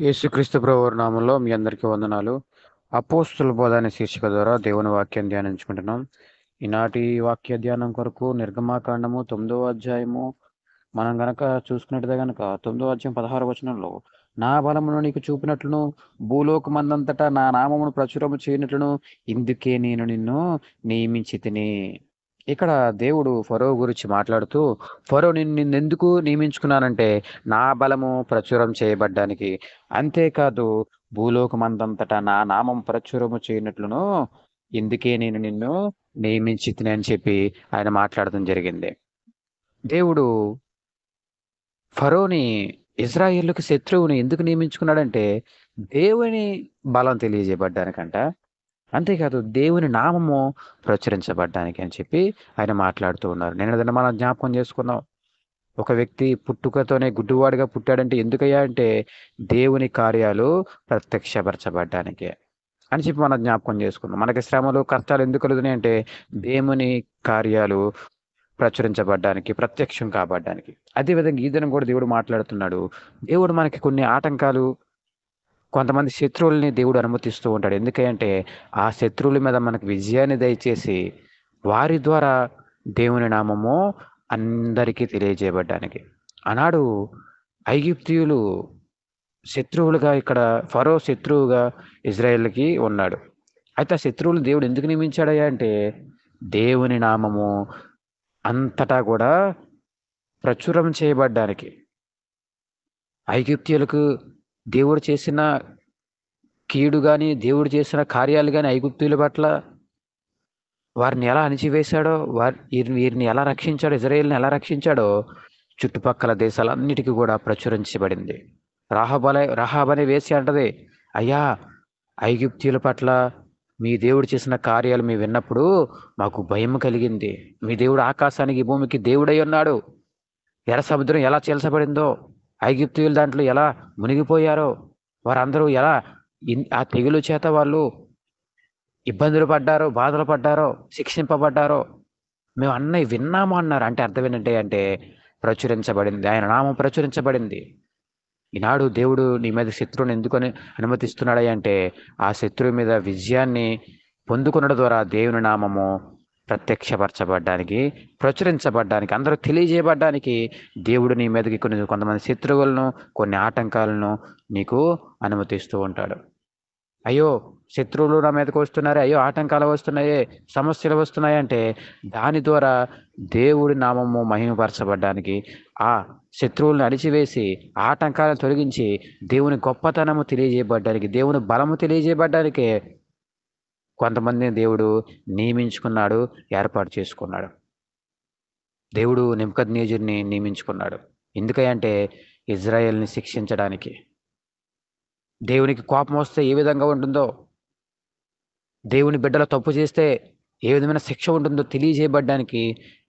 యేసుక్రీస్తు ప్రభువారి నామంలో మీ అందరికీ వందనాలు. అపోస్తుల బోధ అనే శీర్షిక ద్వారా దేవుని వాక్యం ధ్యానించుకుంటున్నాం. ఈనాటి వాక్య ధ్యానం కొరకు నిర్గమాకాండము 9వ అధ్యాయము మనం గనక చూసుకున్నట్టుగా గనక 9వ అధ్యాయం 16వ వచనంలో, నా బలమును నీకు చూపినట్లును భూలోకమందంతటా నా నామమును ప్రచురము చేయనట్లును ఇందుకే నేను నిన్ను నియమించితిని. ఇక్కడ దేవుడు ఫరో గురించి మాట్లాడుతూ, ఫరో నిన్నెందుకు నియమించుకున్నానంటే నా బలము ప్రచురం చేయబడ్డానికి, అంతేకాదు భూలోకమందంతటా నా నామం ప్రచురము చేయనట్లును ఇందుకే నేను నిన్ను నియమించితిని అని చెప్పి ఆయన మాట్లాడడం జరిగింది. దేవుడు ఫరోని ఇజ్రాయేలుకు శత్రువుని ఎందుకు నియమించుకున్నాడంటే దేవుని బలం తెలియజేయబడ్డానికంట, అంతేకాదు దేవుని నామము ప్రచురించబడ్డానికి అని చెప్పి ఆయన మాట్లాడుతూ ఉన్నారు. నేను మనం జ్ఞాపకం చేసుకున్నాం. ఒక వ్యక్తి పుట్టుకతోనే గుడ్డివాడిగా పుట్టాడంటే ఎందుకయ్యా అంటే దేవుని కార్యాలు ప్రత్యక్షపరచబడ్డానికే అని చెప్పి మనం జ్ఞాపకం చేసుకున్నాం. మనకి శ్రమలు కష్టాలు ఎందుకు కలుగుతున్నాయి అంటే దేవుని కార్యాలు ప్రచురించబడ్డానికి, ప్రత్యక్షం కాబడ్డానికి. అదేవిధంగా ఈ దినం కూడా దేవుడు మాట్లాడుతున్నాడు. దేవుడు మనకి కొన్ని ఆటంకాలు, కొంతమంది శత్రువుల్ని దేవుడు అనుమతిస్తూ ఉంటాడు. ఎందుకంటే ఆ శత్రువుల మీద మనకు విజయాన్ని దయచేసి వారి ద్వారా దేవుని నామము అందరికీ తెలియజేయబడ్డానికి. ఆనాడు ఐగుప్తీయులు శత్రువులుగా, ఇక్కడ ఫరో శత్రువుగా ఇజ్రాయేల్కి ఉన్నాడు. అయితే ఆ శత్రువులు దేవుడు ఎందుకు నియమించాడయ్యా అంటే దేవుని నామము అంతటా కూడా ప్రచురం చేయబడ్డానికి. ఐగుప్తీయులకు దేవుడు చేసిన కీడు గాని, దేవుడు చేసిన కార్యాలు గాని ఐగుప్తీయుల పట్ల వారిని ఎలా అణిచివేశాడో, వీరిని ఎలా రక్షించాడో, ఇజ్రాయేల్ని ఎలా రక్షించాడో చుట్టుపక్కల దేశాలన్నిటికీ కూడా ప్రచురించబడింది. రహాబ్ అనే వేశ్య అంటది, అయ్యా ఐగుప్తీయుల పట్ల మీ దేవుడు చేసిన కార్యాలు మేము విన్నప్పుడు మాకు భయం కలిగింది. మీ దేవుడు ఆకాశానికి భూమికి దేవుడై ఉన్నాడు. ఎర్ర సముద్రం ఎలా చీల్చబడిందో, ఐగుప్తీయులు దాంట్లో ఎలా మునిగిపోయారో, వారందరూ ఎలా ఆ తెగులు చేత వాళ్ళు ఇబ్బందులు పడ్డారో, బాధలు పడ్డారో, శిక్షింపబడ్డారో మేము అన్నయ్య విన్నాము అన్నారు. అంటే అర్థం ఏంటంటే ప్రచురించబడింది, ఆయన నామం ప్రచురించబడింది. ఈనాడు దేవుడు నీ మీద శత్రువుని ఎందుకని అనుమతిస్తున్నాడు అంటే ఆ శత్రువు మీద విజయాన్ని పొందుకునడం ద్వారా దేవుని నామము ప్రత్యక్షపరచబడ్డానికి, ప్రచురించబడ్డానికి, అందరూ తెలియజేయబడ్డానికి దేవుడు నీ మీదకి కొంతమంది శత్రువులను, కొన్ని ఆటంకాలను నీకు అనుమతిస్తూ ఉంటాడు. అయ్యో శత్రువులు నా మీదకి వస్తున్నారే, అయ్యో ఆటంకాలు వస్తున్నాయే, సమస్యలు వస్తున్నాయంటే దాని ద్వారా దేవుడి నామము మహిమపరచబడ్డానికి, ఆ శత్రువులను అణిచివేసి ఆటంకాలను తొలగించి దేవుని గొప్పతనము తెలియజేయబడ్డానికి, దేవుని బలము తెలియజేయబడ్డానికే కొంతమందిని దేవుడు నియమించుకున్నాడు, ఏర్పాటు చేసుకున్నాడు. దేవుడు నెబుకద్నెజరుని నియమించుకున్నాడు. ఎందుకంటే ఇజ్రాయేల్ని శిక్షించడానికి. దేవునికి కోపం వస్తే ఏ విధంగా ఉంటుందో, దేవుని బిడ్డలు తప్పు చేస్తే ఏ విధమైన శిక్ష ఉంటుందో తెలియజేయబడ్డానికి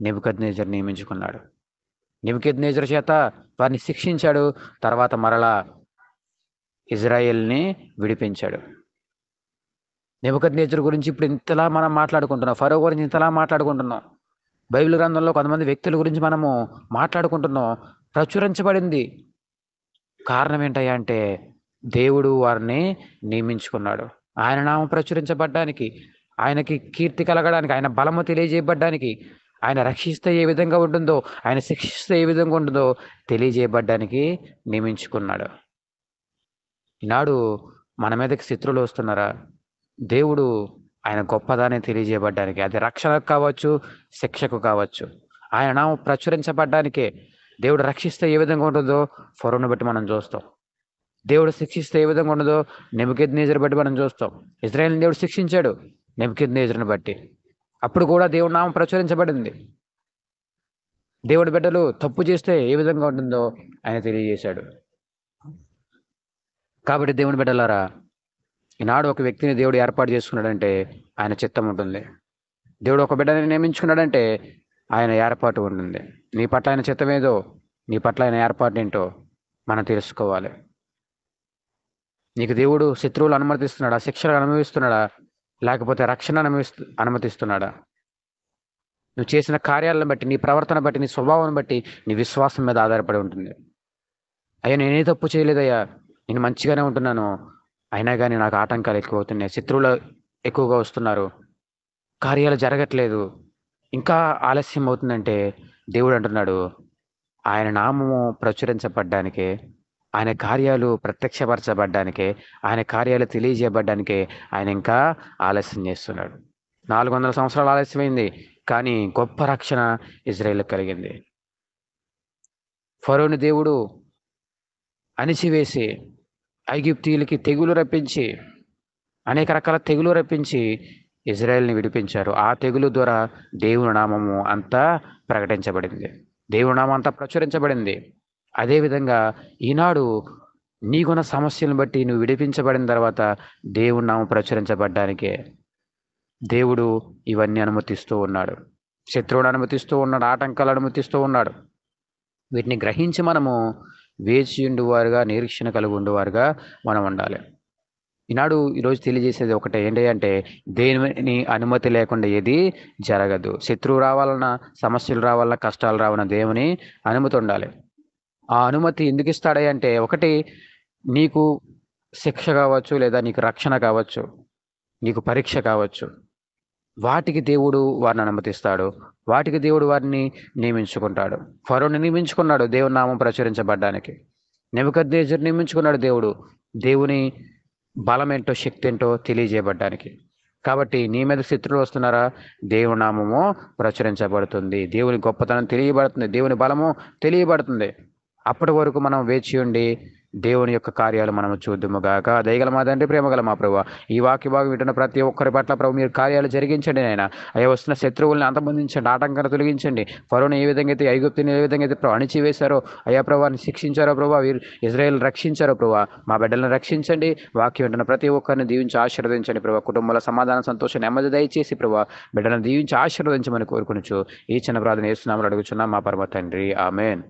నెబుకద్నెజరు నియమించుకున్నాడు. నెబుకద్నెజరు చేత వారిని శిక్షించాడు. తర్వాత మరలా ఇజ్రాయేల్ని విడిపించాడు. నెబుకద్నెజరు గురించి ఇప్పుడు ఇంతలా మనం మాట్లాడుకుంటున్నాం, ఫరో గురించి ఇంతలా మాట్లాడుకుంటున్నాం, బైబిల్ గ్రంథంలో కొంతమంది వ్యక్తుల గురించి మనము మాట్లాడుకుంటున్నాం. ప్రచురించబడింది. కారణం ఏంటయ్యా అంటే దేవుడు వారిని నియమించుకున్నాడు. ఆయన నామం ప్రచురించబడ్డానికి, ఆయనకి కీర్తి కలగడానికి, ఆయన బలము తెలియజేయబడ్డానికి, ఆయన రక్షిస్తే ఏ విధంగా ఉంటుందో, ఆయన శిక్షిస్తే ఏ విధంగా ఉంటుందో తెలియజేయబడ్డానికి నియమించుకున్నాడు. ఈనాడు మన మీదకి శత్రువులు వస్తున్నారా? దేవుడు ఆయన గొప్పదాన్ని తెలియజేయబడ్డానికి, అది రక్షణకు కావచ్చు, శిక్షకు కావచ్చు, ఆయన నామం ప్రచురించబడ్డానికే. దేవుడు రక్షిస్తే ఏ విధంగా ఉంటుందో ఫరోను బట్టి మనం చూస్తాం. దేవుడు శిక్షిస్తే ఏ విధంగా ఉండదో నెబుకద్నెజరు బట్టి మనం చూస్తాం. ఇజ్రాయేల్ని దేవుడు శిక్షించాడు నెబుకద్నెజరుని బట్టి. అప్పుడు కూడా దేవుడి నామం ప్రచురించబడింది. దేవుడి బిడ్డలు తప్పు చేస్తే ఏ విధంగా ఉంటుందో ఆయన తెలియజేశాడు. కాబట్టి దేవుని బిడ్డలారా, ఈనాడు ఒక వ్యక్తిని దేవుడు ఏర్పాటు చేసుకున్నాడంటే ఆయన చిత్తం ఉంటుంది. దేవుడు ఒక బిడ్డని నియమించుకున్నాడంటే ఆయన ఏర్పాటు ఉంటుంది. నీ పట్ల ఆయన చిత్తం ఏదో, నీ పట్ల ఆయన ఏర్పాటు ఏంటో మనం తెలుసుకోవాలి. నీకు దేవుడు శత్రువులు అనుమతిస్తున్నాడా, శిక్షలు అనుభవిస్తున్నాడా, లేకపోతే రక్షణ అనుమతిస్తున్నాడా? నువ్వు చేసిన కార్యాలను బట్టి, నీ ప్రవర్తన బట్టి, నీ స్వభావం బట్టి, నీ విశ్వాసం మీద ఆధారపడి ఉంటుంది. అయ్యా నేనే తప్పు చేయలేదయ్యా, నేను మంచిగానే ఉంటున్నాను, అయినా కానీ నాకు ఆటంకాలు ఎక్కువ అవుతున్నాయి, శత్రువులు ఎక్కువగా వస్తున్నారు, కార్యాలు జరగట్లేదు, ఇంకా ఆలస్యం అవుతుందంటే దేవుడు అంటున్నాడు, ఆయన నామము ప్రచురించబడ్డానికే, ఆయన కార్యాలు ప్రత్యక్షపరచబడ్డానికే, ఆయన కార్యాలు తెలియజేయబడ్డానికే ఆయన ఇంకా ఆలస్యం చేస్తున్నాడు. 400 సంవత్సరాలు ఆలస్యమైంది, కానీ గొప్ప రక్షణ ఇజ్రాయేల్కి కలిగింది. ఫరోని దేవుడు అణిచివేసి ఐగుప్తీయులకి తెగులు రప్పించి, అనేక రకాల తెగులు రప్పించి ఇజ్రాయెల్ని విడిపించారు. ఆ తెగులు ద్వారా దేవుని నామము అంతా ప్రకటించబడింది, దేవుని నామం అంతా ప్రచురించబడింది. అదేవిధంగా ఈనాడు నీకున్న సమస్యలను బట్టి నువ్వు విడిపించబడిన తర్వాత దేవుని నామం ప్రచురించబడ్డానికే దేవుడు ఇవన్నీ అనుమతిస్తూ ఉన్నాడు. శత్రువుని అనుమతిస్తూ ఉన్నాడు, ఆటంకాలు అనుమతిస్తూ ఉన్నాడు. వీటిని గ్రహించి మనము వేచి ఉండువారుగా, నిరీక్షణ కలిగి ఉండువారుగా మనం ఉండాలి. ఈరోజు తెలియజేసేది ఒకటే, ఏంటి అంటే దేవుని అనుమతి లేకుండా ఏది జరగదు. శత్రువు రావాలన్నా, సమస్యలు రావాలన్నా, కష్టాలు రావాలన్నా దేవుని అనుమతి ఉండాలి. ఆ అనుమతి ఎందుకు ఇస్తాడే అంటే, ఒకటి నీకు శిక్ష కావచ్చు, లేదా నీకు రక్షణ కావచ్చు, నీకు పరీక్ష కావచ్చు. వాటికి దేవుడు వారిని అనుమతిస్తాడు, వాటికి దేవుడు వారిని నియమించుకుంటాడు. ఫరోని నియమించుకున్నాడు దేవుని నామం ప్రచురించబడ్డానికి. నెబుకద్నెజరు నియమించుకున్నాడు దేవుడు దేవుని బలమేంటో, శక్తి ఏంటో తెలియజేయబడ్డానికి. కాబట్టి నీ మీద శత్రువులు వస్తున్నారా, దేవుని నామము ప్రచురించబడుతుంది, దేవుని గొప్పతనం తెలియబడుతుంది, దేవుని బలము తెలియబడుతుంది. అప్పటి వరకు మనం వేచి ఉండి దేవుని యొక్క కార్యాలు మనము చూద్దుముగాక. దయగల మా తండ్రి, ప్రేమగల మా ప్రభువా, ఈ వాక్య భాగం వింటున్న ప్రతి ఒక్కరి పట్ల ప్రభు మీరు కార్యాలు జరిగించండి నాయన. అయ్యా, వస్తున్న శత్రువుల్ని అంతమొందించండి, ఆటంకాన్ని తొలగించండి. ఫరోని ఏ విధంగా అయితే, ఐగుప్తుని ఏ విధంగా అయితే ప్రభు అణిచివేశారో, అయ్యా ప్రభువాన్ని శిక్షించారో ప్రభు, వీరు ఇజ్రాయేల్ రక్షించారో ప్రభు, మా బిడ్డలను రక్షించండి. వాక్యం వింటున్న ప్రతి ఒక్కరిని దీవించి ఆశీర్వదించండి ప్రభు. కుటుంబాల సమాధానం, సంతోషం, నెమ్మది దయచేసి ప్రభు బిడ్డలను దీవించి ఆశీర్వదించమని కోరుకునిచు ఈ చిన్న ప్రార్థన యేసు నామములో అడుగుచున్నాం మా పరమ తండ్రి, ఆమేన్.